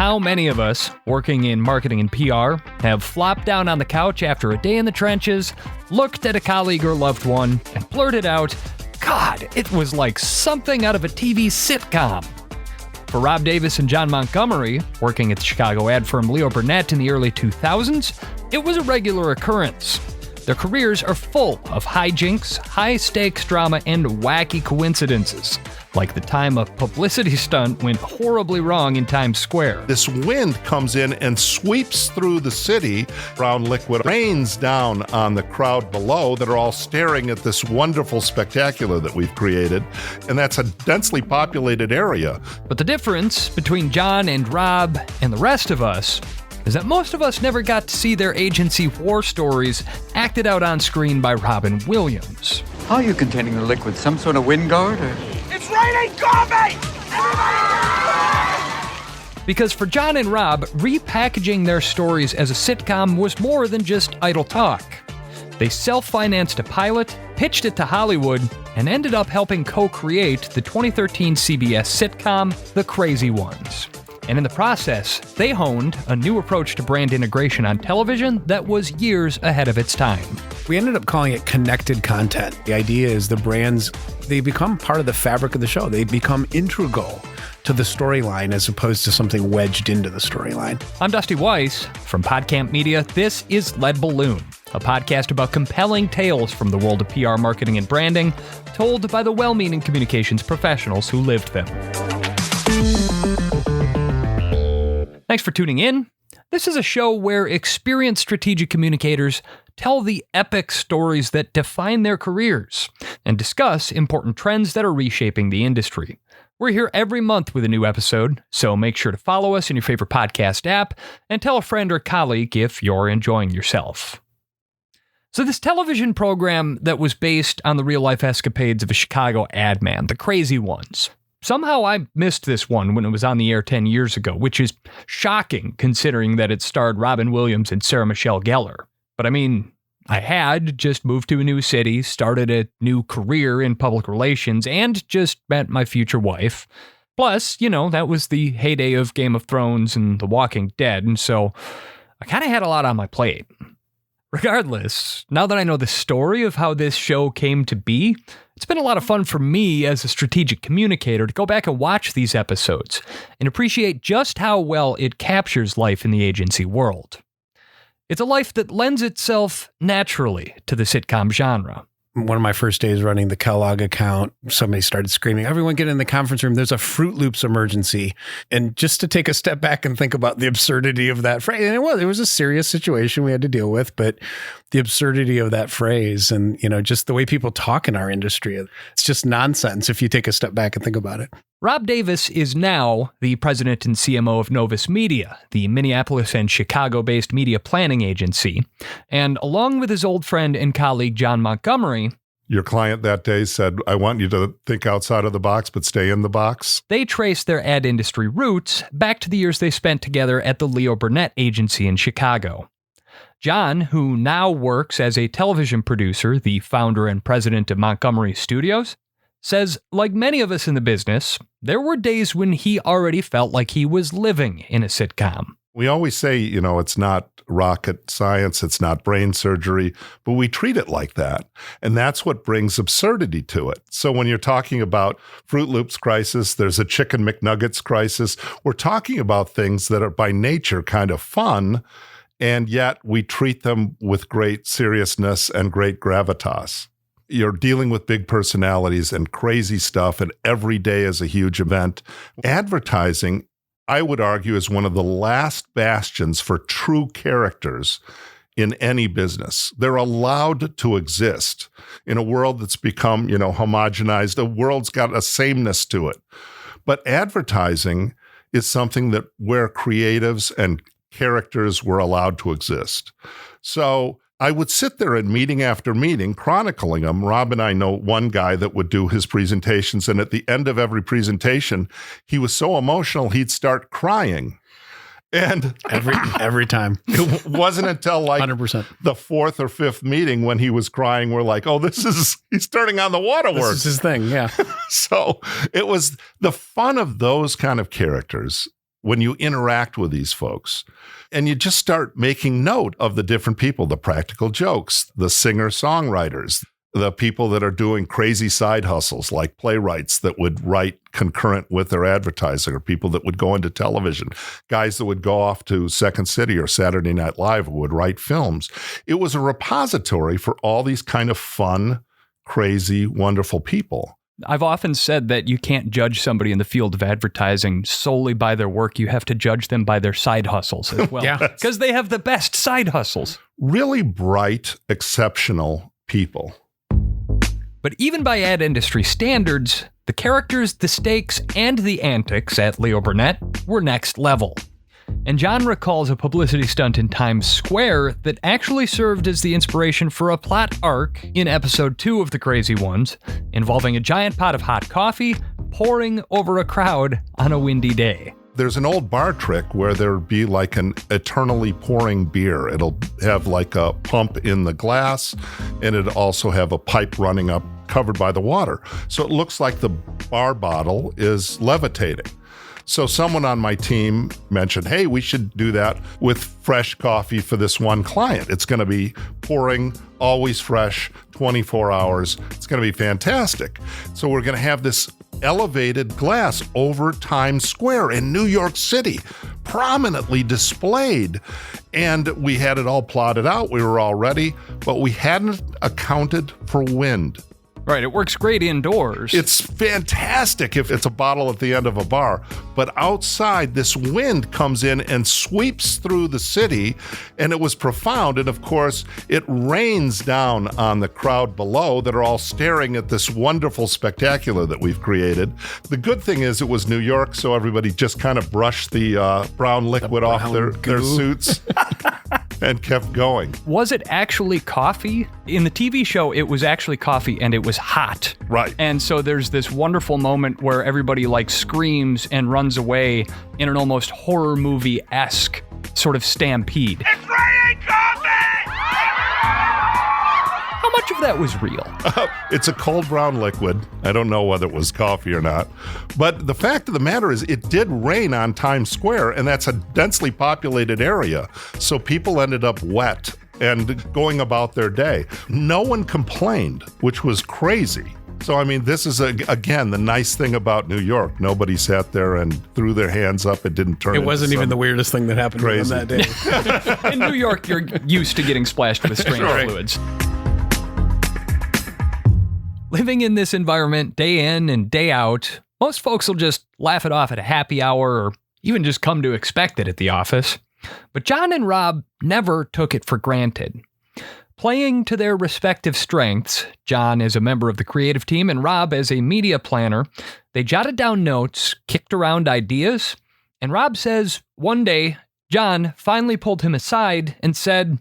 how many of us, working in marketing and PR, have flopped down on the couch after a day in the trenches, looked at a colleague or loved one, and blurted out, "God, it was like something out of a TV sitcom." For Rob Davis and John Montgomery, working at the Chicago ad firm Leo Burnett in the early 2000s, it was a regular occurrence. Their careers are full of hijinks, high-stakes drama, and wacky coincidences, like the time a publicity stunt went horribly wrong in Times Square. This wind comes in and sweeps through the city. Brown liquid rains down on the crowd below that are all staring at this wonderful spectacular that we've created, and that's a densely populated area. But the difference between John and Rob and the rest of us is that most of us never got to see their agency war stories acted out on screen by Robin Williams. How are you containing the liquid? Some sort of wind guard? Or? It's raining coffee! Because for John and Rob, repackaging their stories as a sitcom was more than just idle talk. They self-financed a pilot, pitched it to Hollywood, and ended up helping co-create the 2013 CBS sitcom, The Crazy Ones. And in the process, they honed a new approach to brand integration on television that was years ahead of its time. We ended up calling it connected content. The idea is the brands, they become part of the fabric of the show. They become integral to the storyline as opposed to something wedged into the storyline. I'm Dusty Weiss. From PodCamp Media, this is Lead Balloon, a podcast about compelling tales from the world of PR, marketing, and branding, told by the well-meaning communications professionals who lived them. Thanks for tuning in. This is a show where experienced strategic communicators tell the epic stories that define their careers and discuss important trends that are reshaping the industry. We're here every month with a new episode, so make sure to follow us in your favorite podcast app and tell a friend or colleague if you're enjoying yourself. So this television program that was based on the real-life escapades of a Chicago ad man, The Crazy Ones. Somehow I missed this one when it was on the air 10 years ago, which is shocking considering that it starred Robin Williams and Sarah Michelle Gellar. But I mean, I had just moved to a new city, started a new career in public relations, and just met my future wife. Plus, that was the heyday of Game of Thrones and The Walking Dead, and so I kind of had a lot on my plate. Regardless, now that I know the story of how this show came to be, it's been a lot of fun for me as a strategic communicator to go back and watch these episodes and appreciate just how well it captures life in the agency world. It's a life that lends itself naturally to the sitcom genre. One of my first days running the Kellogg account, somebody started screaming, "Everyone get in the conference room. There's a Fruit Loops emergency." And just to take a step back and think about the absurdity of that phrase, and it was a serious situation we had to deal with, but the absurdity of that phrase and, just the way people talk in our industry, it's just nonsense if you take a step back and think about it. Rob Davis is now the president and CMO of Novus Media, the Minneapolis and Chicago-based media planning agency. And along with his old friend and colleague John Montgomery, Your client that day said, "I want you to think outside of the box, but stay in the box." They traced their ad industry roots back to the years they spent together at the Leo Burnett agency in Chicago. John, who now works as a television producer, the founder and president of Montgomery Studios, says, like many of us in the business, there were days when he already felt like he was living in a sitcom. We always say, it's not rocket science, it's not brain surgery, but we treat it like that. And that's what brings absurdity to it. So when you're talking about Fruit Loops crisis, there's a Chicken McNuggets crisis. We're talking about things that are by nature kind of fun, and yet we treat them with great seriousness and great gravitas. You're dealing with big personalities and crazy stuff, and every day is a huge event. Advertising, I would argue, is one of the last bastions for true characters in any business. They're allowed to exist in a world that's become, homogenized. The world's got a sameness to it. But advertising is something that where creatives and characters were allowed to exist. So I would sit there in meeting after meeting, chronicling them. Rob and I know one guy that would do his presentations, and at the end of every presentation, he was so emotional, he'd start crying. And every time. It wasn't until 100%. The fourth or fifth meeting when he was crying, we're like, oh, he's turning on the waterworks. This is his thing, yeah. So it was the fun of those kind of characters when you interact with these folks. And you just start making note of the different people, the practical jokes, the singer-songwriters, the people that are doing crazy side hustles like playwrights that would write concurrent with their advertising, or people that would go into television, guys that would go off to Second City or Saturday Night Live who would write films. It was a repository for all these kind of fun, crazy, wonderful people. I've often said that you can't judge somebody in the field of advertising solely by their work. You have to judge them by their side hustles as well. Because they have the best side hustles. Really bright, exceptional people. But even by ad industry standards, the characters, the stakes, and the antics at Leo Burnett were next level. And John recalls a publicity stunt in Times Square that actually served as the inspiration for a plot arc in episode 2 of The Crazy Ones, involving a giant pot of hot coffee pouring over a crowd on a windy day. There's an old bar trick where there'd be like an eternally pouring beer. It'll have like a pump in the glass, and it'll also have a pipe running up covered by the water. So it looks like the bar bottle is levitating. So someone on my team mentioned, hey, we should do that with fresh coffee for this one client. It's going to be pouring, always fresh, 24 hours. It's going to be fantastic. So we're going to have this elevated glass over Times Square in New York City, prominently displayed. And we had it all plotted out. We were all ready, but we hadn't accounted for wind. Right, it works great indoors. It's fantastic if it's a bottle at the end of a bar, but outside this wind comes in and sweeps through the city, and it was profound. And of course, it rains down on the crowd below that are all staring at this wonderful spectacular that we've created. The good thing is it was New York, so everybody just kind of brushed the brown liquid off their suits. And kept going. Was it actually coffee? In the TV show, it was actually coffee, and it was hot. Right. And so there's this wonderful moment where everybody like screams and runs away in an almost horror movie-esque sort of stampede. It's raining coffee! How much of that was real? It's a cold brown liquid. I don't know whether it was coffee or not. But the fact of the matter is it did rain on Times Square, and that's a densely populated area. So people ended up wet and going about their day. No one complained, which was crazy. So, I mean, this is, again, the nice thing about New York. Nobody sat there and threw their hands up. It didn't turn It wasn't even the weirdest thing that happened to them crazy. that day. In New York, you're used to getting splashed with strange fluids. Living in this environment day in and day out, most folks will just laugh it off at a happy hour or even just come to expect it at the office. But John and Rob never took it for granted. Playing to their respective strengths, John as a member of the creative team and Rob as a media planner, they jotted down notes, kicked around ideas, and Rob says one day, John finally pulled him aside and said,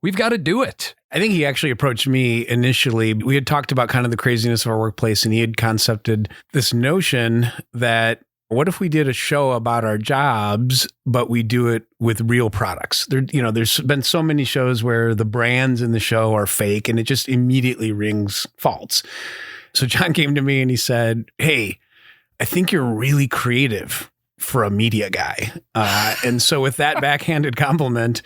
"We've got to do it." I think he actually approached me initially. We had talked about kind of the craziness of our workplace, and he had concepted this notion that what if we did a show about our jobs, but we do it with real products? There's been so many shows where the brands in the show are fake, and it just immediately rings false. So John came to me and he said, "Hey, I think you're really creative for a media guy." And so with that backhanded compliment,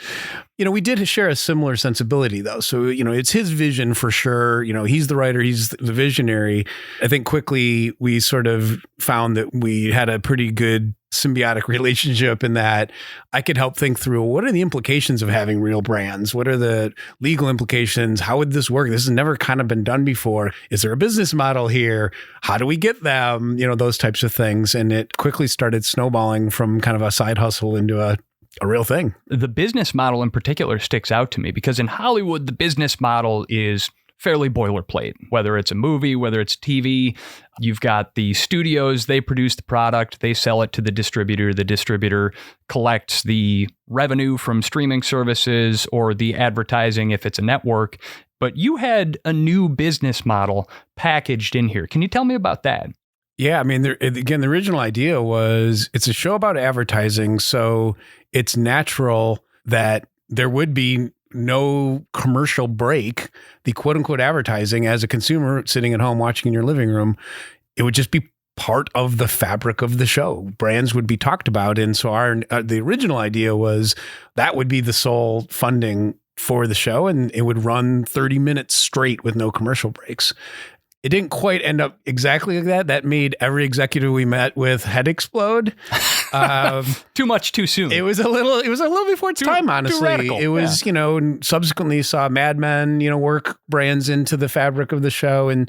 we did share a similar sensibility though. So, it's his vision for sure. He's the writer, he's the visionary. I think quickly we sort of found that we had a pretty good symbiotic relationship in that I could help think through what are the implications of having real brands? What are the legal implications? How would this work? This has never kind of been done before. Is there a business model here? How do we get them? Those types of things. And it quickly started snowballing from kind of a side hustle into a real thing. The business model in particular sticks out to me because in Hollywood, the business model is fairly boilerplate, whether it's a movie, whether it's TV. You've got the studios, they produce the product, they sell it to the distributor collects the revenue from streaming services or the advertising if it's a network. But you had a new business model packaged in here. Can you tell me about that? Yeah, I mean, the original idea was it's a show about advertising, so it's natural that there would be no commercial break. The quote unquote advertising as a consumer sitting at home watching in your living room, it would just be part of the fabric of the show. Brands would be talked about. And so the original idea was that would be the sole funding for the show, and it would run 30 minutes straight with no commercial breaks. It didn't quite end up exactly like that. That made every executive we met with head explode. Too much too soon. It was a little before its time, honestly. Too radical. It was, and subsequently saw Mad Men, work brands into the fabric of the show in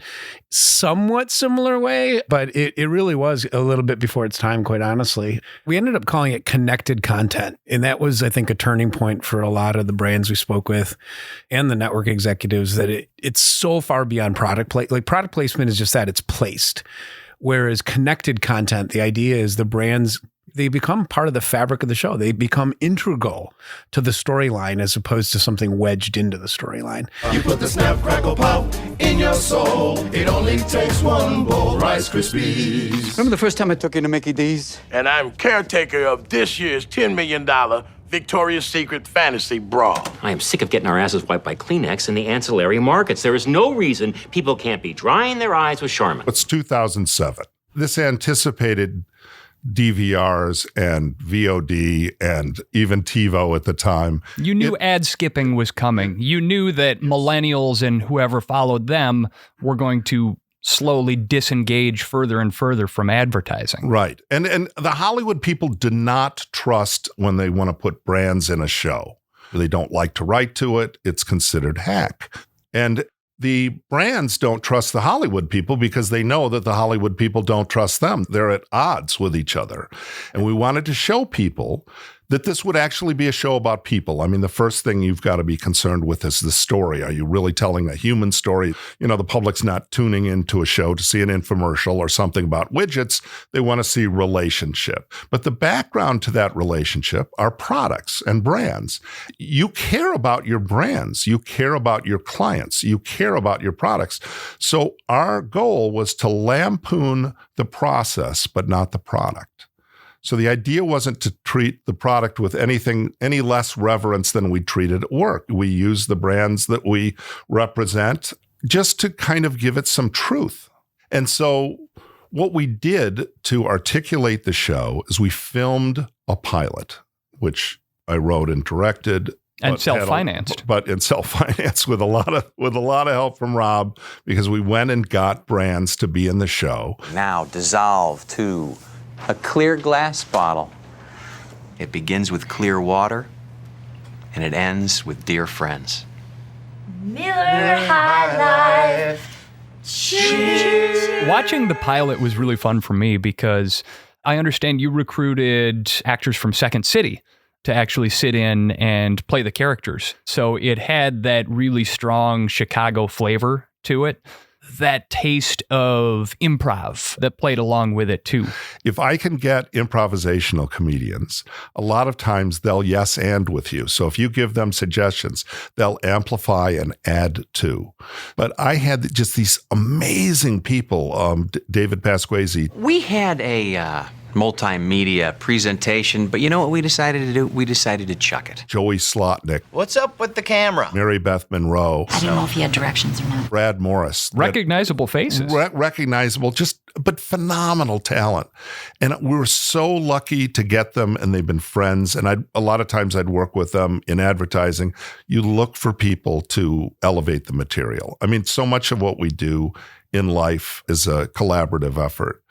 somewhat similar way, but it really was a little bit before its time, quite honestly. We ended up calling it connected content. And that was, I think, a turning point for a lot of the brands we spoke with and the network executives, that it's so far beyond product play. Like, product placement is just that, it's placed. Whereas connected content, the idea is the brands, they become part of the fabric of the show. They become integral to the storyline as opposed to something wedged into the storyline. You put the snap, crackle, pop in your soul. It only takes one bowl. Rice Krispies. Remember the first time I took you to Mickey D's? And I'm caretaker of this year's $10 million Victoria's Secret Fantasy Bra. I am sick of getting our asses wiped by Kleenex in the ancillary markets. There is no reason people can't be drying their eyes with Charmin. It's 2007. This anticipated DVRs and VOD and even TiVo at the time. You knew ad skipping was coming. You knew that millennials and whoever followed them were going to slowly disengage further and further from advertising. Right. And the Hollywood people do not trust when they want to put brands in a show. They don't like to write to it. It's considered hack. And the brands don't trust the Hollywood people because they know that the Hollywood people don't trust them. They're at odds with each other. And we wanted to show people that this would actually be a show about people. I mean, the first thing you've got to be concerned with is the story. Are you really telling a human story? The public's not tuning into a show to see an infomercial or something about widgets. They want to see relationship. But the background to that relationship are products and brands. You care about your brands. You care about your clients. You care about your products. So our goal was to lampoon the process, but not the product. So the idea wasn't to treat the product with any less reverence than we treated at work. We use the brands that we represent just to kind of give it some truth. And so what we did to articulate the show is we filmed a pilot, which I wrote and directed. And self-financed. But in self-financed with a lot of help from Rob, because we went and got brands to be in the show. Now dissolve to a clear glass bottle. It begins with clear water, and it ends with dear friends. Miller High Life. Cheers. Watching the pilot was really fun for me because I understand you recruited actors from Second City to actually sit in and play the characters. So it had that really strong Chicago flavor to it. That taste of improv that played along with it too. If I can get improvisational comedians, a lot of times they'll yes and with you. So if you give them suggestions, they'll amplify and add to. But I had just these amazing people, David Pasquesi. We had a multimedia presentation, but you know what we decided to do? We decided to chuck it. Joey Slotnick. What's up with the camera? Mary Beth Monroe. I didn't know if he had directions or not. Brad Morris. Recognizable faces. Recognizable, but phenomenal talent. And we were so lucky to get them, and they've been friends. And a lot of times I'd work with them in advertising. You look for people to elevate the material. I mean, so much of what we do in life is a collaborative effort.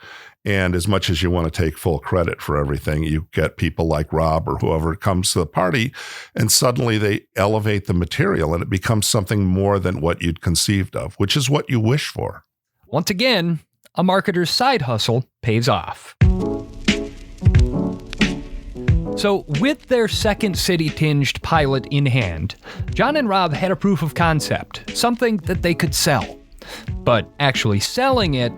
And as much as you want to take full credit for everything, you get people like Rob or whoever comes to the party, and suddenly they elevate the material and it becomes something more than what you'd conceived of, which is what you wish for. Once again, a marketer's side hustle pays off. So with their Second City-tinged pilot in hand, John and Rob had a proof of concept, something that they could sell. But actually selling it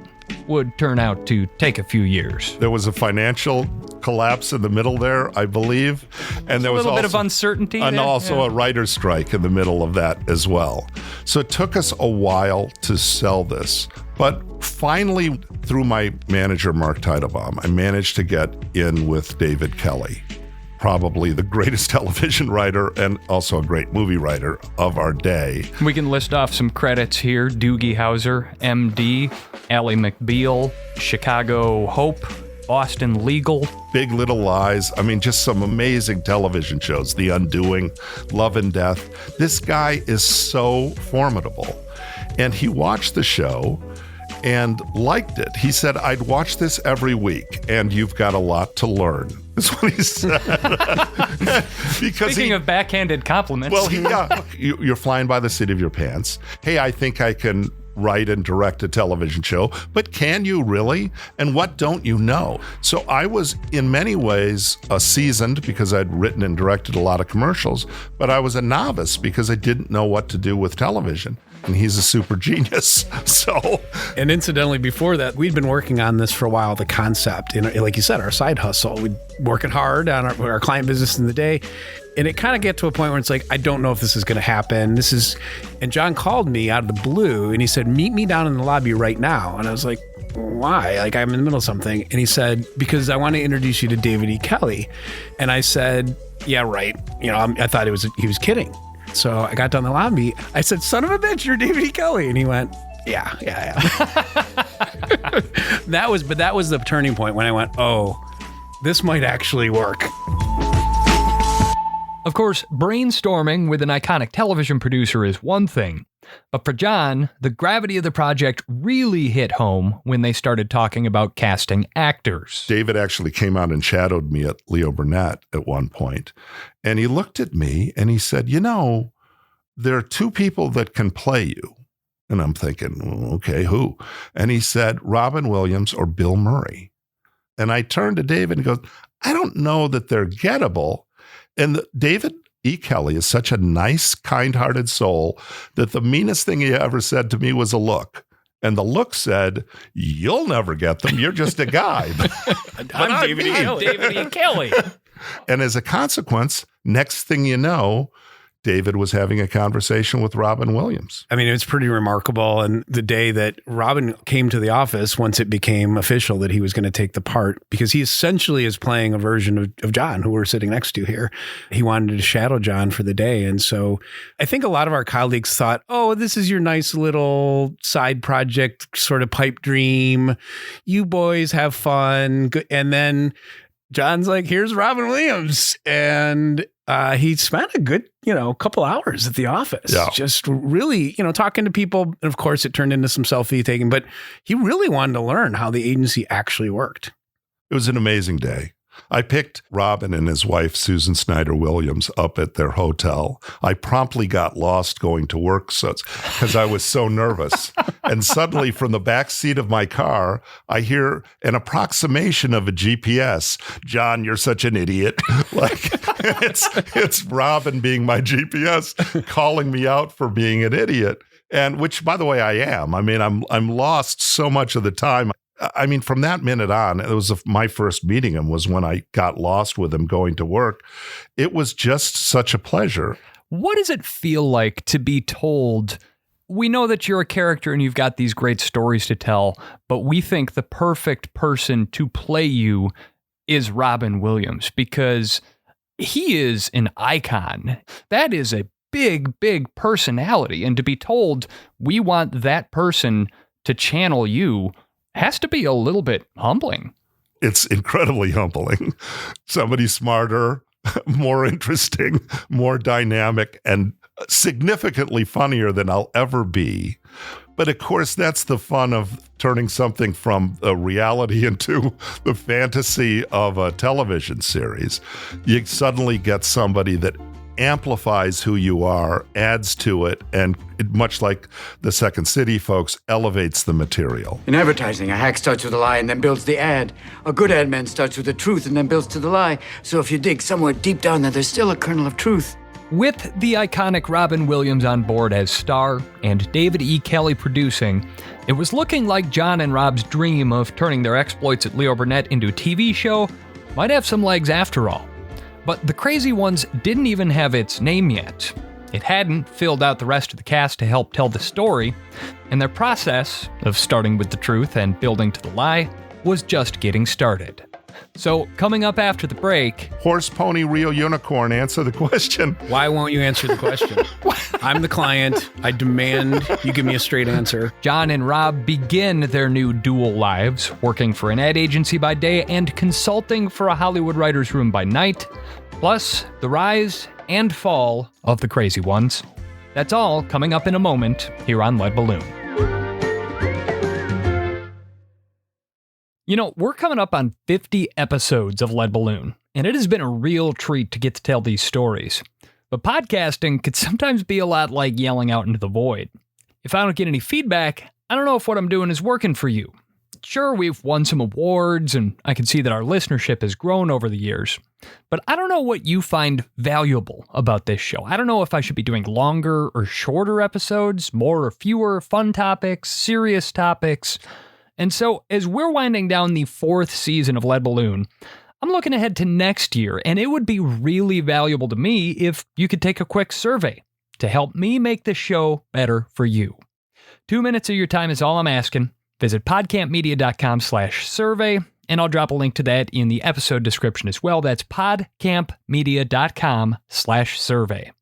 would turn out to take a few years. There was a financial collapse in the middle there, I believe. And there was a little also bit of uncertainty. And also a writer's strike in the middle of that as well. So it took us a while to sell this. But finally, through my manager, Mark Teitelbaum, I managed to get in with David Kelley. probably the greatest television writer and also a great movie writer of our day. We can list off some credits here. Doogie Howser, MD, Ally McBeal, Chicago Hope, Boston Legal. Big Little Lies. I mean, just some amazing television shows. The Undoing, Love and Death. This guy is so formidable. And he watched the show and liked it. He said, I'd watch this every week, and you've got a lot to learn. That's what he said. Because Speaking of backhanded compliments. Well, you're flying by the seat of your pants. Hey, I think I can write and direct a television show, but can you really? And what don't you know? So I was in many ways seasoned because I'd written and directed a lot of commercials, but I was a novice because I didn't know what to do with television. And he's a super genius. And incidentally, before that, we'd been working on this for a while, the concept, like you said, our side hustle. We'd working hard on our client business in the day. And it kind of get to a point where it's like, I don't know if this is going to happen. And John called me out of the blue and he said, meet me down in the lobby right now. And I was like, why? Like, I'm in the middle of something. And he said, because I want to introduce you to David E. Kelley. And I said, yeah, right. I thought he was kidding. So I got down the lobby. I said, son of a bitch, you're David E. Kelley. And he went, yeah. That was the turning point when I went, oh, this might actually work. Of course, brainstorming with an iconic television producer is one thing. But for John, the gravity of the project really hit home when they started talking about casting actors. David actually came out and shadowed me at Leo Burnett at one point. And he looked at me and he said, there are two people that can play you. And I'm thinking, okay, who? And he said, Robin Williams or Bill Murray. And I turned to David and goes, I don't know that they're gettable. And David E. Kelley is such a nice, kind-hearted soul that the meanest thing he ever said to me was a look. And the look said, you'll never get them. You're just a guy. I'm David E. Kelley. And as a consequence, next thing you know, David was having a conversation with Robin Williams. I mean, it's pretty remarkable. And the day that Robin came to the office, once it became official that he was going to take the part, because he essentially is playing a version of John, who we're sitting next to here. He wanted to shadow John for the day. And so I think a lot of our colleagues thought, oh, this is your nice little side project, sort of pipe dream. You boys have fun. And then John's like, here's Robin Williams. And he spent a good, couple hours at the office, just really, talking to people. And of course, it turned into some selfie taking, but he really wanted to learn how the agency actually worked. It was an amazing day. I picked Robin and his wife, Susan Snyder Williams, up at their hotel. I promptly got lost going to work because I was so nervous. And suddenly from the back seat of my car, I hear an approximation of a GPS. John, you're such an idiot. Like it's Robin being my GPS calling me out for being an idiot. And which, by the way, I am. I mean, I'm lost so much of the time. I mean, from that minute on, it was my first meeting him was when I got lost with him going to work. It was just such a pleasure. What does it feel like to be told, we know that you're a character and you've got these great stories to tell, but we think the perfect person to play you is Robin Williams because he is an icon. That is a big, big personality. And to be told we want that person to channel you has to be a little bit humbling. It's incredibly humbling. Somebody smarter, more interesting, more dynamic, and significantly funnier than I'll ever be. But of course, that's the fun of turning something from a reality into the fantasy of a television series. You suddenly get somebody that amplifies who you are, adds to it, and much like the Second City folks, elevates the material. In advertising, a hack starts with a lie and then builds the ad. A good ad man starts with the truth and then builds to the lie. So if you dig somewhere deep down there, there's still a kernel of truth. With the iconic Robin Williams on board as star and David E. Kelley producing, it was looking like John and Rob's dream of turning their exploits at Leo Burnett into a TV show might have some legs after all. But The Crazy Ones didn't even have its name yet. It hadn't filled out the rest of the cast to help tell the story, and their process of starting with the truth and building to the lie was just getting started. So, coming up after the break... Horse, pony, Rio, unicorn, answer the question. Why won't you answer the question? I'm the client. I demand you give me a straight answer. John and Rob begin their new dual lives, working for an ad agency by day and consulting for a Hollywood writer's room by night, plus the rise and fall of the crazy ones. That's all coming up in a moment here on Lead Balloon. You know, we're coming up on 50 episodes of Lead Balloon, and it has been a real treat to get to tell these stories. But podcasting could sometimes be a lot like yelling out into the void. If I don't get any feedback, I don't know if what I'm doing is working for you. Sure, we've won some awards, and I can see that our listenership has grown over the years. But I don't know what you find valuable about this show. I don't know if I should be doing longer or shorter episodes, more or fewer, fun topics, serious topics. And so, as we're winding down the 4th season of Lead Balloon, I'm looking ahead to next year, and it would be really valuable to me if you could take a quick survey to help me make this show better for you. 2 minutes of your time is all I'm asking. Visit podcampmedia.com/survey, and I'll drop a link to that in the episode description as well. That's podcampmedia.com/survey.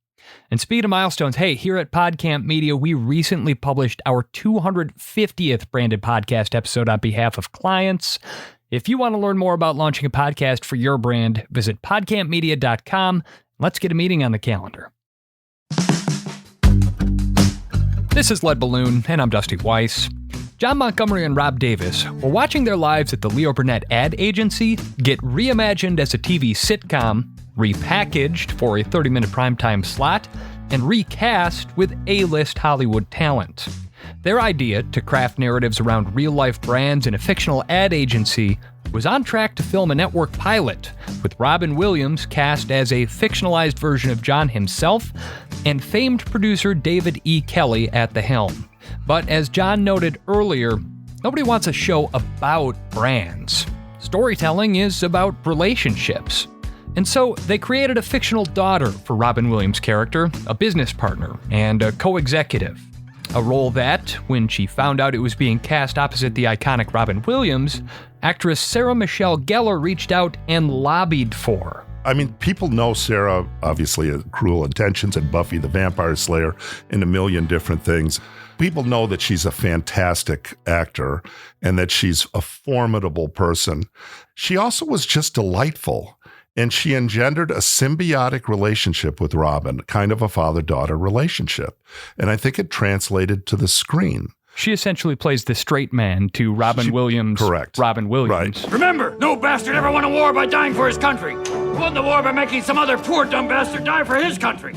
And speaking of milestones, hey, here at PodCamp Media, we recently published our 250th branded podcast episode on behalf of clients. If you want to learn more about launching a podcast for your brand, visit podcampmedia.com. Let's get a meeting on the calendar. This is Lead Balloon, and I'm Dusty Weiss. John Montgomery and Rob Davis were watching their lives at the Leo Burnett ad agency get reimagined as a TV sitcom, repackaged for a 30-minute primetime slot, and recast with A-list Hollywood talent. Their idea to craft narratives around real-life brands in a fictional ad agency was on track to film a network pilot, with Robin Williams cast as a fictionalized version of John himself, and famed producer David E. Kelley at the helm. But as John noted earlier, nobody wants a show about brands. Storytelling is about relationships. And so they created a fictional daughter for Robin Williams' character, a business partner, and a co-executive. A role that, when she found out it was being cast opposite the iconic Robin Williams, actress Sarah Michelle Gellar reached out and lobbied for. I mean, people know Sarah, obviously, has Cruel Intentions and Buffy the Vampire Slayer and a million different things. People know that she's a fantastic actor and that she's a formidable person. She also was just delightful. And she engendered a symbiotic relationship with Robin, kind of a father-daughter relationship. And I think it translated to the screen. She essentially plays the straight man to Robin Williams. Correct. Robin Williams. Right. Remember, no bastard ever won a war by dying for his country. He won the war by making some other poor dumb bastard die for his country.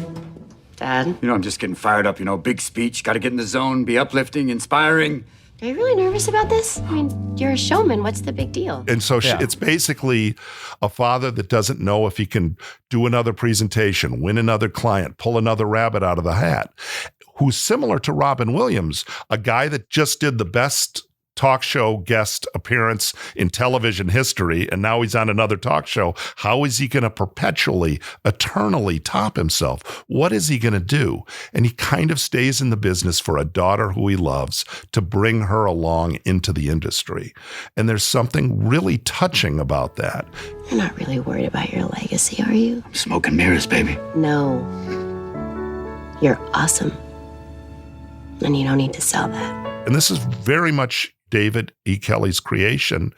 Dad? You know, I'm just getting fired up, big speech, gotta get in the zone, be uplifting, inspiring. Are you really nervous about this? I mean, you're a showman. What's the big deal? And so it's basically a father that doesn't know if he can do another presentation, win another client, pull another rabbit out of the hat, who's similar to Robin Williams, a guy that just did the best talk show guest appearance in television history, and now he's on another talk show. How is he going to perpetually, eternally top himself? What is he going to do? And he kind of stays in the business for a daughter who he loves to bring her along into the industry. And there's something really touching about that. You're not really worried about your legacy, are you? I'm smoking mirrors, baby. No. You're awesome. And you don't need to sell that. And this is very much David E. Kelley's creation.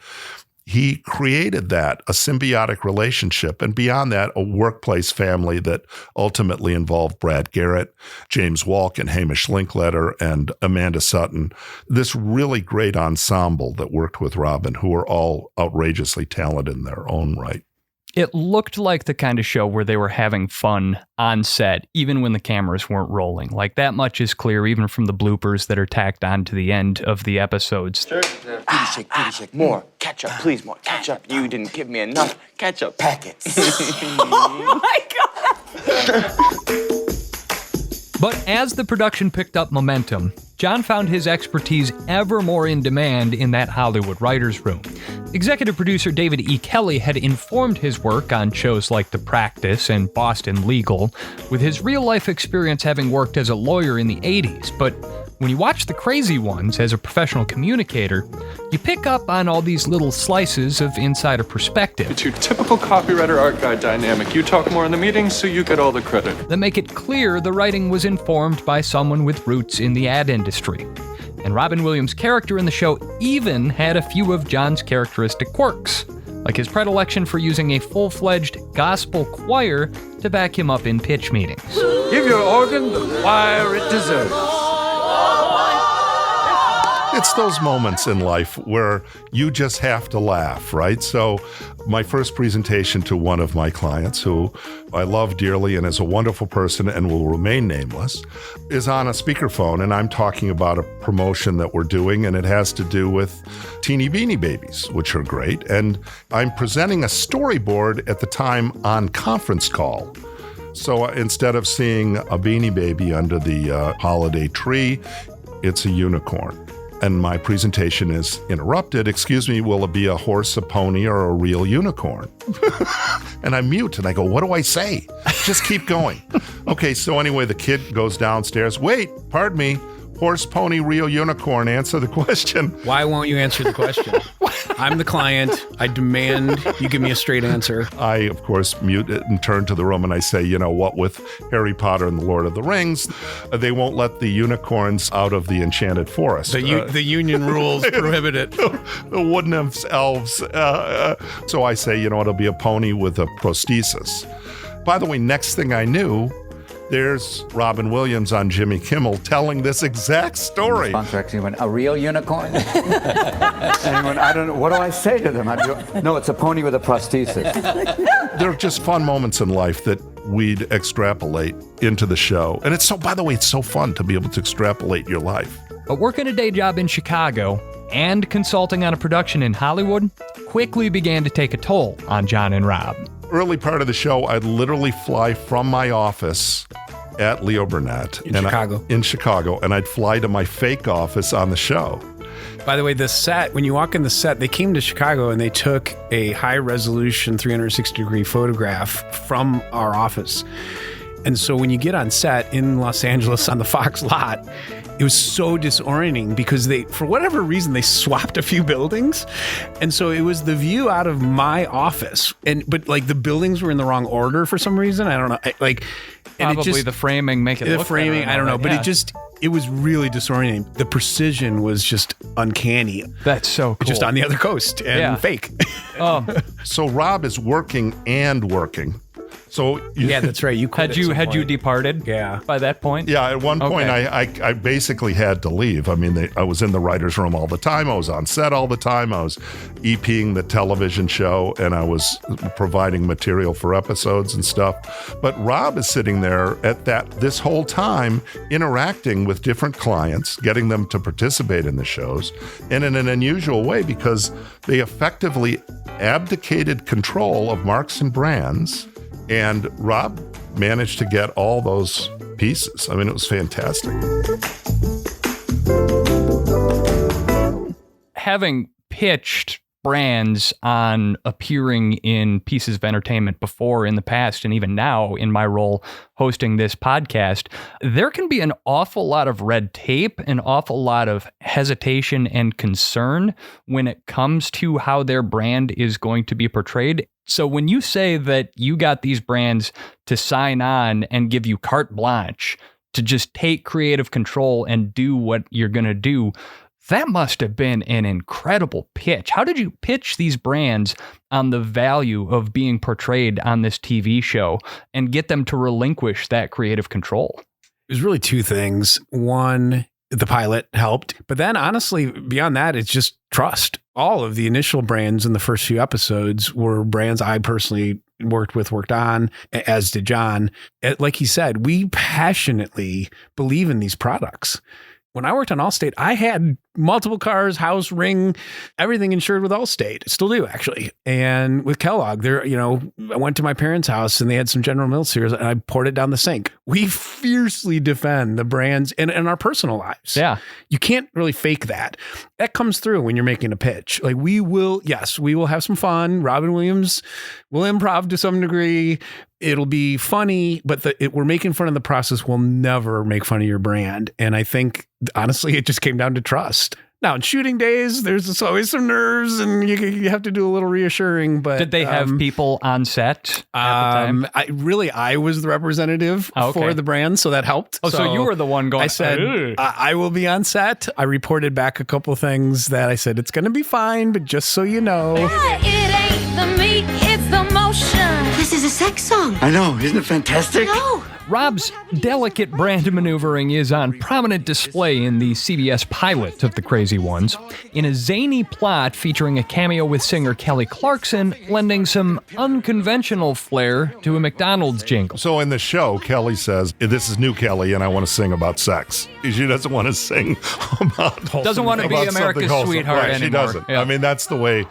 He created that, a symbiotic relationship, and beyond that, a workplace family that ultimately involved Brad Garrett, James Walk, and Hamish Linklater, and Amanda Sutton. This really great ensemble that worked with Robin, who are all outrageously talented in their own right. It looked like the kind of show where they were having fun on set, even when the cameras weren't rolling. Like, that much is clear, even from the bloopers that are tacked on to the end of the episodes. Sure. Pretty shake. More. Ketchup, please, more. Ketchup. You didn't give me enough. Ketchup. Packets. Oh, my God. But as the production picked up momentum, John found his expertise ever more in demand in that Hollywood writer's room. Executive producer David E. Kelley had informed his work on shows like The Practice and Boston Legal, with his real-life experience having worked as a lawyer in the 80s. But When you watch The Crazy Ones as a professional communicator, you pick up on all these little slices of insider perspective. It's your typical copywriter art guy dynamic. You talk more in the meetings, so you get all the credit. That make it clear the writing was informed by someone with roots in the ad industry. And Robin Williams' character in the show even had a few of John's characteristic quirks, like his predilection for using a full-fledged gospel choir to back him up in pitch meetings. Give your organ the choir it deserves. It's those moments in life where you just have to laugh, right? So my first presentation to one of my clients, who I love dearly and is a wonderful person and will remain nameless, is on a speakerphone, and I'm talking about a promotion that we're doing, and it has to do with Teeny Beanie Babies, which are great. And I'm presenting a storyboard at the time on conference call. So instead of seeing a beanie baby under the holiday tree, it's a unicorn. And my presentation is interrupted. Excuse me, will it be a horse, a pony, or a real unicorn? And I mute and I go, what do I say? Just keep going. Okay, so anyway, the kid goes downstairs. Wait, pardon me. Horse, pony, real unicorn, answer the question. Why won't you answer the question? I'm the client. I demand you give me a straight answer. I, of course, mute it and turn to the room and I say, you know what, with Harry Potter and the Lord of the Rings, they won't let the unicorns out of the enchanted forest. The union rules prohibit it. The wooden elves. So I say, you know, it'll be a pony with a prosthesis. By the way, next thing I knew, there's Robin Williams on Jimmy Kimmel telling this exact story. The sponsor actually went, a real unicorn? And he went, I don't know, what do I say to them? No, it's a pony with a prosthesis. There are just fun moments in life that we'd extrapolate into the show. And it's so, by the way, it's so fun to be able to extrapolate your life. But working a day job in Chicago and consulting on a production in Hollywood quickly began to take a toll on John and Rob. Early part of the show, I'd literally fly from my office at Leo Burnett in Chicago, and I'd fly to my fake office on the show. By the way, the set, when you walk in the set, they came to Chicago and they took a high-resolution 360-degree photograph from our office. And so when you get on set in Los Angeles on the Fox lot, it was so disorienting because they, for whatever reason, they swapped a few buildings. And so it was the view out of my office. But like the buildings were in the wrong order for some reason. I don't know. Probably the framing make it look framing, better. I don't know. But it was really disorienting. The precision was just uncanny. That's so cool. Just on the other coast and fake. So Rob is working and working. So yeah, that's right. You had you departed? Yeah. By that point? Yeah. At one point, I basically had to leave. I mean, I was in the writer's room all the time. I was on set all the time. I was EPing the television show, and I was providing material for episodes and stuff. But Rob is sitting there this whole time, interacting with different clients, getting them to participate in the shows, and in an unusual way because they effectively abdicated control of marks and brands. And Rob managed to get all those pieces. I mean, it was fantastic. Having pitched brands on appearing in pieces of entertainment before in the past, and even now in my role hosting this podcast, there can be an awful lot of red tape, an awful lot of hesitation and concern when it comes to how their brand is going to be portrayed. So when you say that you got these brands to sign on and give you carte blanche to just take creative control and do what you're going to do, that must have been an incredible pitch. How did you pitch these brands on the value of being portrayed on this TV show and get them to relinquish that creative control? It was really two things. One, the pilot helped. But then honestly, beyond that, it's just trust. All of the initial brands in the first few episodes were brands I personally worked on, as did John. Like he said, we passionately believe in these products. When I worked on Allstate, I had multiple cars, house, ring, everything insured with Allstate. Still do, actually. And with Kellogg, I went to my parents' house and they had some General Mills cereals and I poured it down the sink. We fiercely defend the brands in our personal lives. Yeah. You can't really fake that. That comes through when you're making a pitch. Like we will have some fun. Robin Williams will improv to some degree, it'll be funny, but we're making fun of the process. We'll never make fun of your brand. And I think, honestly, it just came down to trust. Now, in shooting days, there's always some nerves, and you have to do a little reassuring. But did they have people on set at the time? I was the representative for the brand, so that helped. Oh, so you were the one going. I said, I will be on set. I reported back a couple of things that I said, it's going to be fine, but just so you know. It ain't the meat, it's the motion. This is a sex song. I know, isn't it fantastic? No. Rob's delicate brand maneuvering is on prominent display in the CBS pilot of The Crazy Ones, in a zany plot featuring a cameo with singer Kelly Clarkson, lending some unconventional flair to a McDonald's jingle. So in the show, Kelley says, this is new Kelley, and I want to sing about sex. She doesn't want to sing about doesn't want to be America's sweetheart anymore. She doesn't. Yeah. I mean, that's the way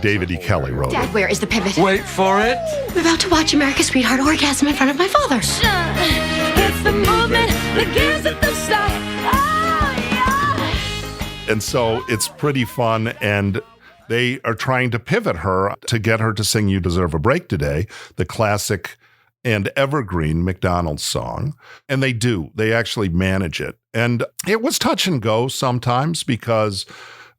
David E. Kelley wrote Dad, it. where is the pivot? Wait for it. We're about to watch America's Sweetheart orgasm in front of my father. It's the movement that gives it the start. Oh, yeah. And so it's pretty fun, and they are trying to pivot her to get her to sing You Deserve a Break Today, the classic and evergreen McDonald's song. And they do. They actually manage it. And it was touch and go sometimes because,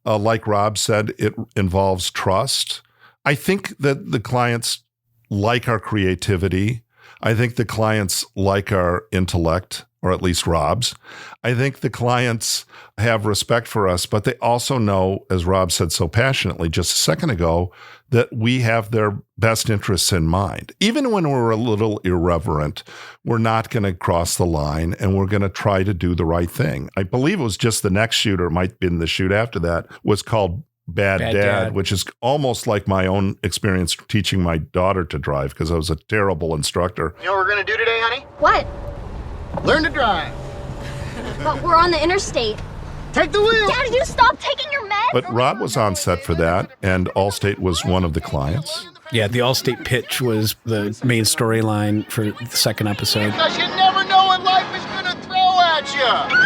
like Rob said, it involves trust. I think that the clients like our creativity. I think the clients like our intellect, or at least Rob's. I think the clients have respect for us, but they also know, as Rob said so passionately just a second ago, that we have their best interests in mind. Even when we're a little irreverent, we're not going to cross the line, and we're going to try to do the right thing. I believe it was just the next shoot, or it might have been the shoot after that, was called Bad Dad, which is almost like my own experience teaching my daughter to drive, because I was a terrible instructor. You know what we're going to do today, honey? What? Learn to drive. But we're on the interstate. Take the wheel. Dad, you stop taking your meds? But Rob was on set for that, and Allstate was one of the clients. Yeah, the Allstate pitch was the main storyline for the second episode. Because you never know what life is going to throw at you.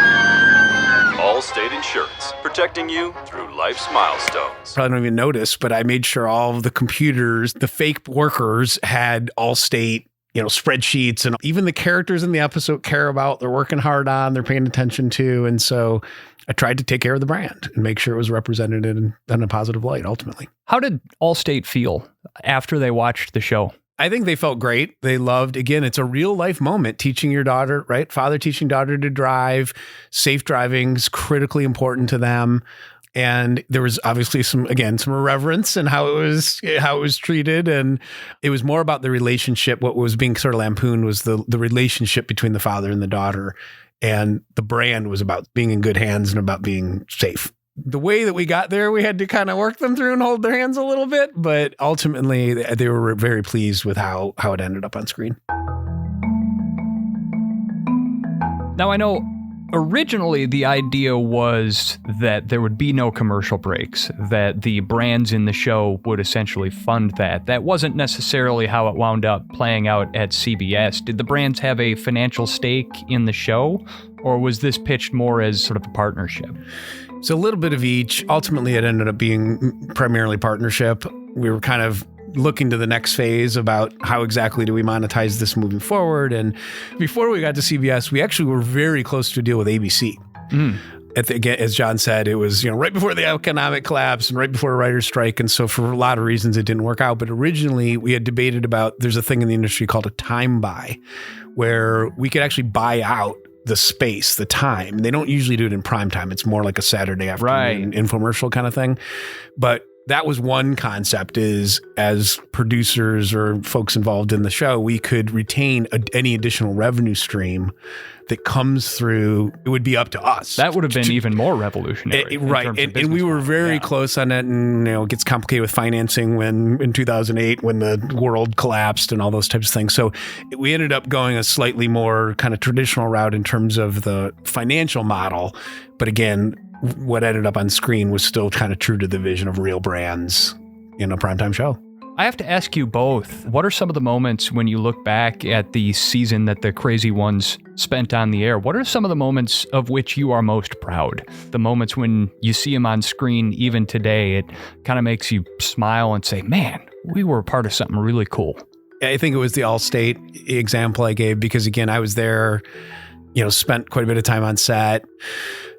Allstate Insurance, protecting you through life's milestones. Probably don't even notice, but I made sure all of the computers, the fake workers, had Allstate, spreadsheets, and even the characters in the episode care about, they're working hard on, they're paying attention to. And so I tried to take care of the brand and make sure it was represented in a positive light, ultimately. How did Allstate feel after they watched the show? I think they felt great. They loved, again, it's a real life moment, teaching your daughter, right? Father teaching daughter to drive. Safe driving is critically important to them. And there was obviously some irreverence in how it was treated. And it was more about the relationship. What was being sort of lampooned was the relationship between the father and the daughter. And the brand was about being in good hands and about being safe. The way that we got there, we had to kind of work them through and hold their hands a little bit. But ultimately, they were very pleased with how it ended up on screen. Now, I know originally the idea was that there would be no commercial breaks, that the brands in the show would essentially fund that. That wasn't necessarily how it wound up playing out at CBS. Did the brands have a financial stake in the show, or was this pitched more as sort of a partnership? So a little bit of each. Ultimately, it ended up being primarily partnership. We were kind of looking to the next phase about how exactly do we monetize this moving forward. And before we got to CBS, we actually were very close to a deal with ABC. As John said, it was right before the economic collapse and right before a writer's strike. And so for a lot of reasons, it didn't work out. But originally, we had debated about, there's a thing in the industry called a time buy, where we could actually buy out the space, the time. They don't usually do it in prime time. It's more like a Saturday afternoon infomercial kind of thing. But that was one concept, is as producers or folks involved in the show, we could retain any additional revenue stream that comes through. It would be up to us. That would have been even more revolutionary. Right. And we were very close on it. And, it gets complicated with financing when in 2008, when the world collapsed and all those types of things. So we ended up going a slightly more kind of traditional route in terms of the financial model. But again, what ended up on screen was still kind of true to the vision of real brands in a primetime show. I have to ask you both, what are some of the moments when you look back at the season that the Crazy Ones spent on the air? What are some of the moments of which you are most proud? The moments when you see them on screen even today, it kind of makes you smile and say, man, we were a part of something really cool. I think it was the Allstate example I gave because, again, I was there, spent quite a bit of time on set.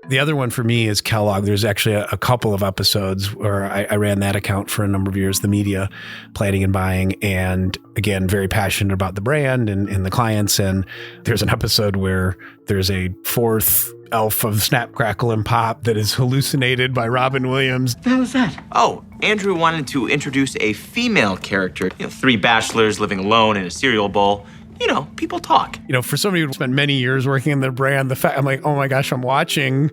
The other one for me is Kellogg. There's actually a couple of episodes where I ran that account for a number of years, the media planning and buying. And again, very passionate about the brand and the clients. And there's an episode where there's a fourth elf of Snap, Crackle, and Pop that is hallucinated by Robin Williams. What the hell is that? Oh, Andrew wanted to introduce a female character. 3 bachelors living alone in a cereal bowl. People talk. For somebody who spent many years working in the brand, the fact I'm like, oh my gosh, I'm watching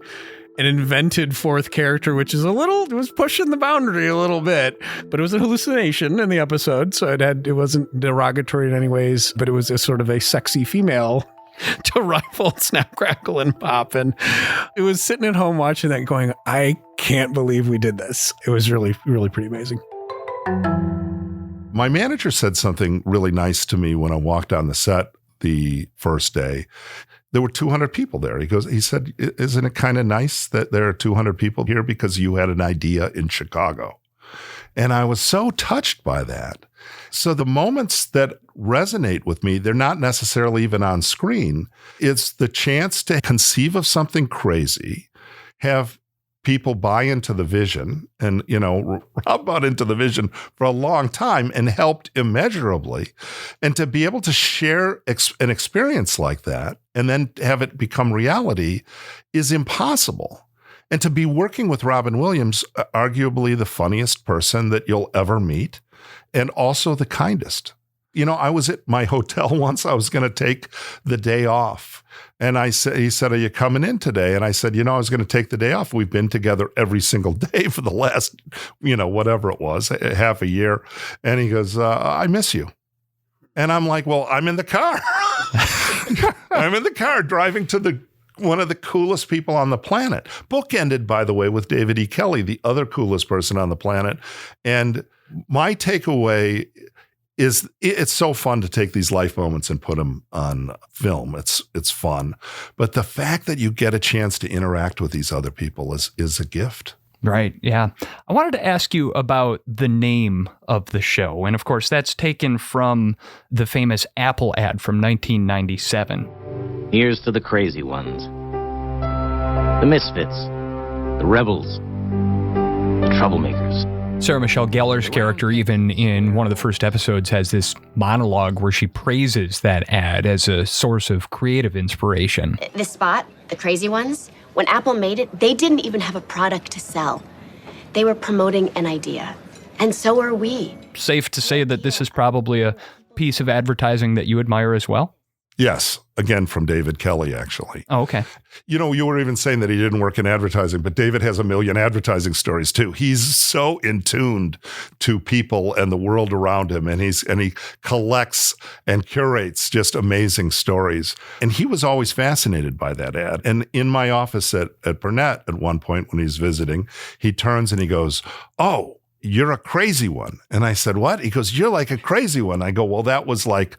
an invented fourth character, which is it was pushing the boundary a little bit, but it was a hallucination in the episode. So it wasn't derogatory in any ways, but it was a sort of a sexy female to rival Snap, Crackle, and Pop. And it was sitting at home watching that going, I can't believe we did this. It was really, really pretty amazing. My manager said something really nice to me when I walked on the set the first day. There were 200 people there. He said, isn't it kind of nice that there are 200 people here because you had an idea in Chicago? And I was so touched by that. So the moments that resonate with me, they're not necessarily even on screen. It's the chance to conceive of something crazy, have people buy into the vision, and, Rob bought into the vision for a long time and helped immeasurably. And to be able to share an experience like that and then have it become reality is impossible. And to be working with Robin Williams, arguably the funniest person that you'll ever meet, and also the kindest. I was at my hotel once. I was going to take the day off. And he said, are you coming in today? And I said, I was going to take the day off. We've been together every single day for the last, whatever it was, half a year. And he goes, I miss you. And I'm like, well, I'm in the car. I'm in the car driving to one of the coolest people on the planet. Bookended, by the way, with David E. Kelley, the other coolest person on the planet. And my takeaway is it's so fun to take these life moments and put them on film. It's fun. But the fact that you get a chance to interact with these other people is a gift. Right. Yeah. I wanted to ask you about the name of the show. And of course, that's taken from the famous Apple ad from 1997. Here's to the crazy ones, the misfits, the rebels, the troublemakers. Sarah Michelle Gellar's character, even in one of the first episodes, has this monologue where she praises that ad as a source of creative inspiration. This spot, the crazy ones, when Apple made it, they didn't even have a product to sell. They were promoting an idea. And so are we. Safe to say that this is probably a piece of advertising that you admire as well? Yes. Again, from David Kelley, actually. Oh, okay. You were even saying that he didn't work in advertising, but David has a million advertising stories too. He's so in tuned to people and the world around him, and he collects and curates just amazing stories. And he was always fascinated by that ad. And in my office at Burnett at one point when he's visiting, he turns and he goes, "Oh, you're a crazy one." And I said, "What?" He goes, "You're like a crazy one." I go, "Well, that was like,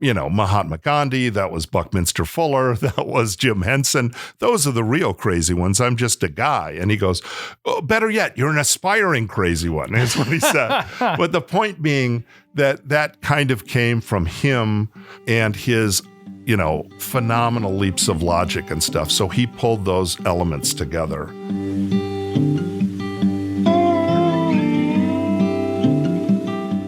Mahatma Gandhi, that was Buckminster Fuller, that was Jim Henson. Those are the real crazy ones. I'm just a guy." And he goes, "Oh, better yet, you're an aspiring crazy one." That's what he said. But the point being that kind of came from him and his, phenomenal leaps of logic and stuff. So he pulled those elements together.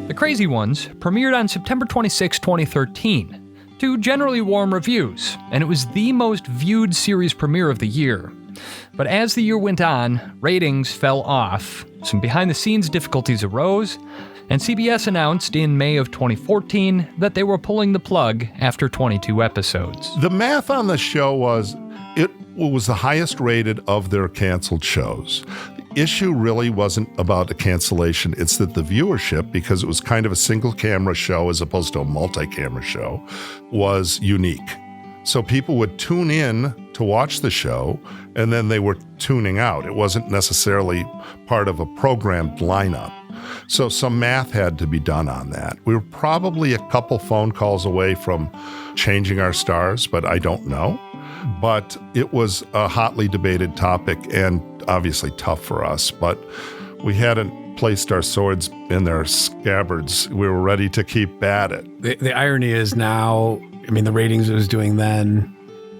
The Crazy Ones premiered on September 26, 2013, to generally warm reviews, and it was the most viewed series premiere of the year. But as the year went on, ratings fell off, some behind-the-scenes difficulties arose, and CBS announced in May of 2014 that they were pulling the plug after 22 episodes. The math on the show was it was the highest rated of their canceled shows. Issue really wasn't about a cancellation. It's that the viewership, because it was kind of a single camera show as opposed to a multi-camera show, was unique. So people would tune in to watch the show, and then they were tuning out. It wasn't necessarily part of a programmed lineup. So some math had to be done on that. We were probably a couple phone calls away from changing our stars, but I don't know. But it was a hotly debated topic and obviously tough for us. But we had an placed our swords in their scabbards. We were ready to keep at it. The irony is now, I mean, the ratings it was doing then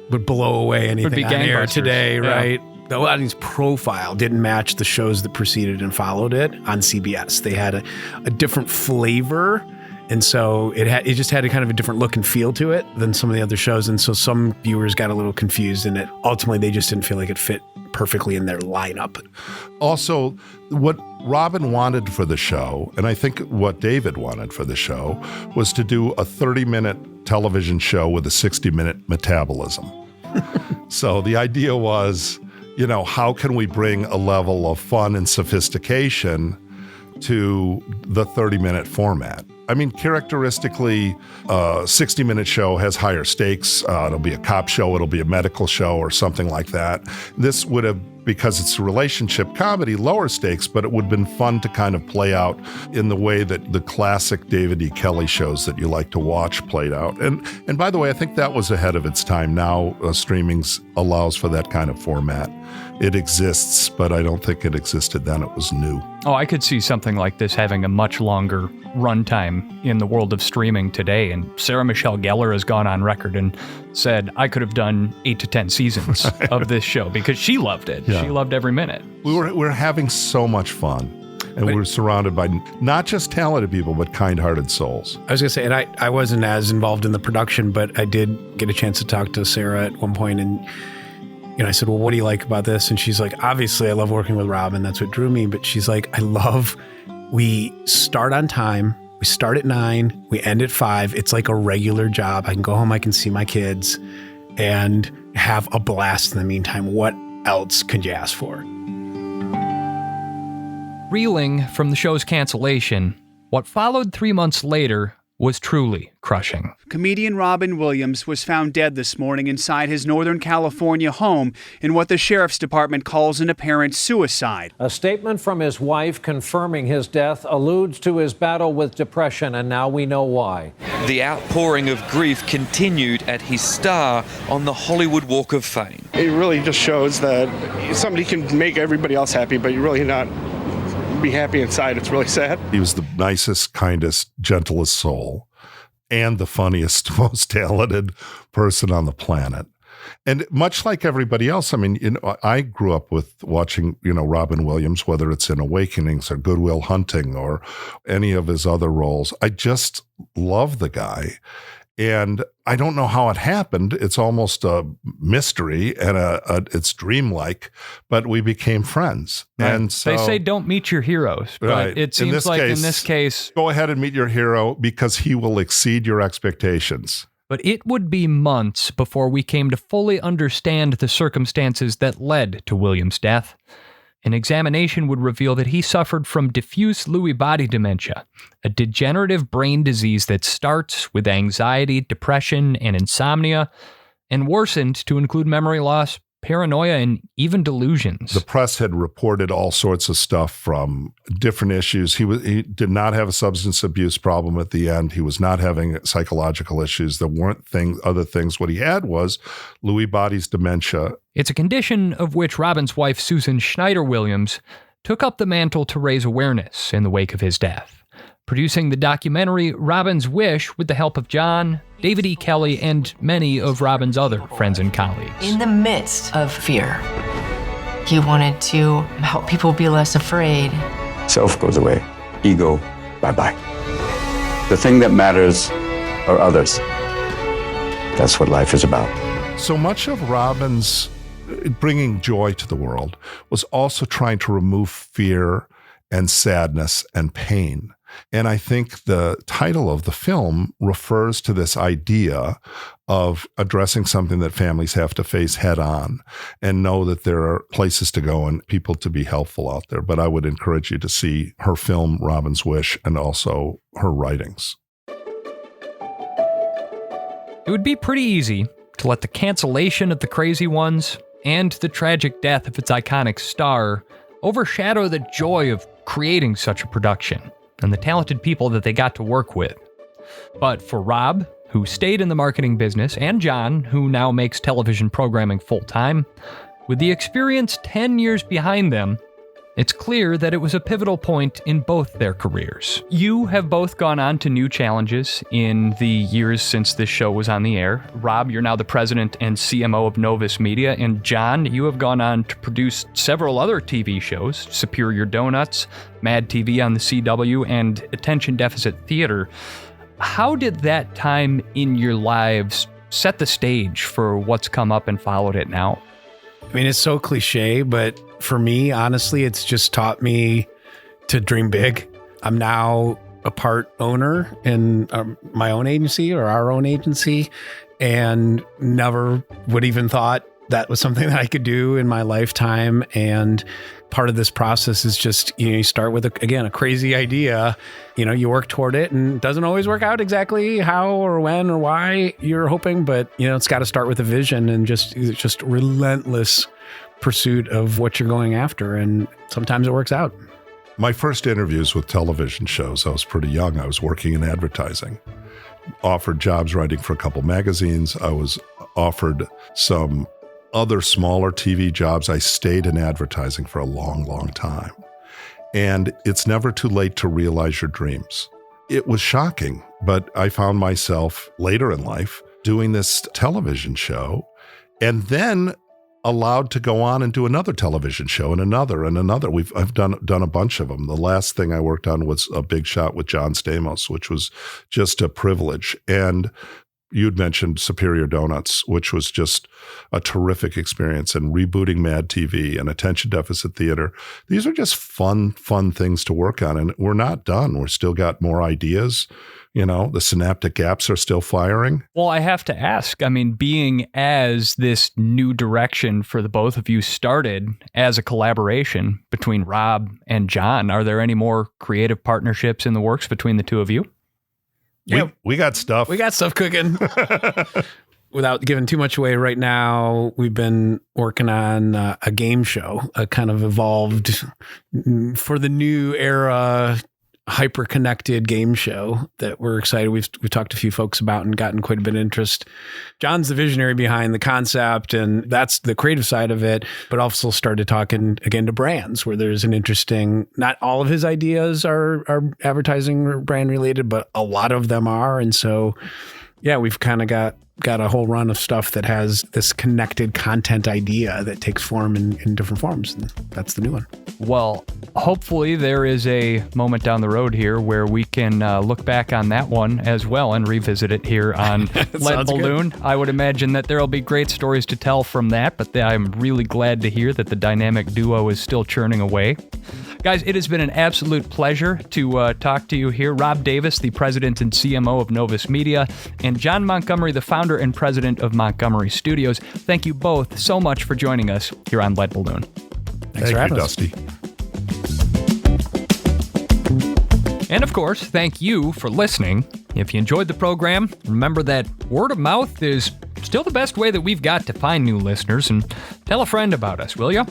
would blow away anything on air today, right? The audience profile didn't match the shows that preceded and followed it on CBS. They had a different flavor. And so it just had a kind of a different look and feel to it than some of the other shows. And so some viewers got a little confused in it. Ultimately, they just didn't feel like it fit perfectly in their lineup. Also, what Robin wanted for the show, and I think what David wanted for the show, was to do a 30-minute television show with a 60-minute metabolism. So the idea was, you know, how can we bring a level of fun and sophistication to the 30-minute format? I mean, characteristically, a 60-minute show has higher stakes. It'll be a cop show, it'll be a medical show or something like that. This would have, because it's a relationship comedy, lower stakes, but it would have been fun to kind of play out in the way that the classic David E. Kelley shows that you like to watch played out. And by the way, I think that was ahead of its time. Now streaming allows for that kind of format. It exists, but I don't think it existed then. It was new. Oh, I could see something like this having a much longer runtime in the world of streaming today. And Sarah Michelle Gellar has gone on record and said, I could have done 8 to 10 seasons of this show because she loved it. Yeah. She loved every minute. We're having so much fun. And we're surrounded by not just talented people, but kind-hearted souls. I was going to say, and I wasn't as involved in the production, but I did get a chance to talk to Sarah at one point, and I said, well, what do you like about this? And she's like, obviously, I love working with Robin. That's what drew me. But she's like, we start on time. We start at 9. We end at 5. It's like a regular job. I can go home. I can see my kids and have a blast in the meantime. What else could you ask for? Reeling from the show's cancellation, what followed 3 months later was truly crushing. Comedian Robin Williams was found dead this morning inside his Northern California home in what the sheriff's department calls an apparent suicide. A statement from his wife confirming his death alludes to his battle with depression, and now we know why. The outpouring of grief continued at his star on the Hollywood Walk of Fame. It really just shows that somebody can make everybody else happy, but you're really not be happy inside. It's really sad. He was the nicest, kindest, gentlest soul and the funniest, most talented person on the planet. And much like everybody else, I mean, I grew up with watching, Robin Williams, whether it's in Awakenings or Good Will Hunting or any of his other roles. I just love the guy. And I don't know how it happened. It's almost a mystery and it's dreamlike, but we became friends. Right. And so they say don't meet your heroes, but right. It seems like in this case, go ahead and meet your hero because he will exceed your expectations. But it would be months before we came to fully understand the circumstances that led to Williams' death. An examination would reveal that he suffered from diffuse Lewy body dementia, a degenerative brain disease that starts with anxiety, depression, and insomnia, and worsened to include memory loss, paranoia, and even delusions. The press had reported all sorts of stuff from different issues. He did not have a substance abuse problem at the end. He was not having psychological issues. There weren't other things. What he had was Lewy body's dementia. It's a condition of which Robin's wife, Susan Schneider Williams, took up the mantle to raise awareness in the wake of his death, producing the documentary Robin's Wish with the help of John, David E. Kelley, and many of Robin's other friends and colleagues. In the midst of fear, he wanted to help people be less afraid. Self goes away. Ego, bye-bye. The thing that matters are others. That's what life is about. So much of Robin's bringing joy to the world was also trying to remove fear and sadness and pain. And I think the title of the film refers to this idea of addressing something that families have to face head on and know that there are places to go and people to be helpful out there. But I would encourage you to see her film, Robin's Wish, and also her writings. It would be pretty easy to let the cancellation of The Crazy Ones and the tragic death of its iconic star overshadow the joy of creating such a production and the talented people that they got to work with. But for Rob, who stayed in the marketing business, and John, who now makes television programming full-time, with the experience 10 years behind them, It's clear that it was a pivotal point in both their careers. You have both gone on to new challenges in the years since this show was on the air. Rob, you're now the president and CMO of Novus Media, and John, you have gone on to produce several other TV shows, Superior Donuts, Mad TV on the CW, and Attention Deficit Theater. How did that time in your lives set the stage for what's come up and followed it now? I mean, it's so cliche, but for me, honestly, it's just taught me to dream big. I'm now a part owner in my own agency or our own agency, and never would even thought that was something that I could do in my lifetime. And part of this process is just, you start with, a crazy idea, you work toward it, and it doesn't always work out exactly how or when or why you're hoping, but it's got to start with a vision and just relentless pursuit of what you're going after. And sometimes it works out. My first interviews with television shows, I was pretty young. I was working in advertising, offered jobs writing for a couple magazines. I was offered some other smaller TV jobs. I stayed in advertising for a long, long time. And it's never too late to realize your dreams. It was shocking, but I found myself later in life doing this television show, and then allowed to go on and do another television show and another and another. I've done a bunch of them. The last thing I worked on was A Big Shot with John Stamos, which was just a privilege. And you'd mentioned Superior Donuts, which was just a terrific experience, and rebooting Mad TV and Attention Deficit Theater. These are just fun things to work on. And we're not done. We're still got more ideas. The synaptic gaps are still firing. Well, I have to ask, being as this new direction for the both of you started as a collaboration between Rob and John, are there any more creative partnerships in the works between the two of you? Yeah, we got stuff. We got stuff cooking. Without giving too much away right now, we've been working on a game show, a kind of evolved for the new era, hyper-connected game show that we're excited. We've talked to a few folks about and gotten quite a bit of interest. John's the visionary behind the concept, and that's the creative side of it, but also started talking again to brands where there's an interesting, not all of his ideas are advertising or brand related, but a lot of them are. And so, yeah, we've kind of got a whole run of stuff that has this connected content idea that takes form in different forms. And that's the new one. Well, hopefully there is a moment down the road here where we can look back on that one as well and revisit it here on Lead Balloon. Good. I would imagine that there will be great stories to tell from that, but I'm really glad to hear that the dynamic duo is still churning away. Guys, it has been an absolute pleasure to talk to you here. Rob Davis, the president and CMO of Novus Media, and John Montgomery, the founder and president of Montgomery Studios. Thank you both so much for joining us here on Lead Balloon. Thanks for having us, Dusty. And of course, thank you for listening. If you enjoyed the program, remember that word of mouth is still the best way that we've got to find new listeners, and tell a friend about us, will you?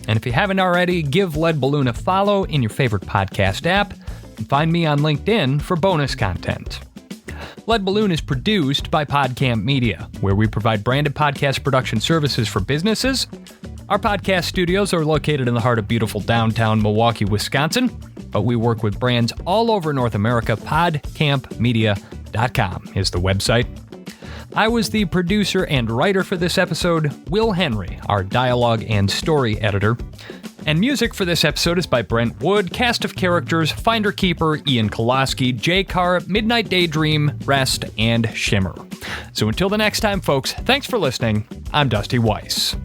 And if you haven't already, give Lead Balloon a follow in your favorite podcast app, and find me on LinkedIn for bonus content. Lead Balloon is produced by PodCamp Media, where we provide branded podcast production services for businesses. Our podcast studios are located in the heart of beautiful downtown Milwaukee, Wisconsin, but we work with brands all over North America. PodCampMedia.com is the website. I was the producer and writer for this episode, Will Henry, our dialogue and story editor. And music for this episode is by Brent Wood, cast of characters, Finder Keeper, Ian Kolaski, Jay Carr, Midnight Daydream, Rest, and Shimmer. So until the next time, folks, thanks for listening. I'm Dusty Weiss.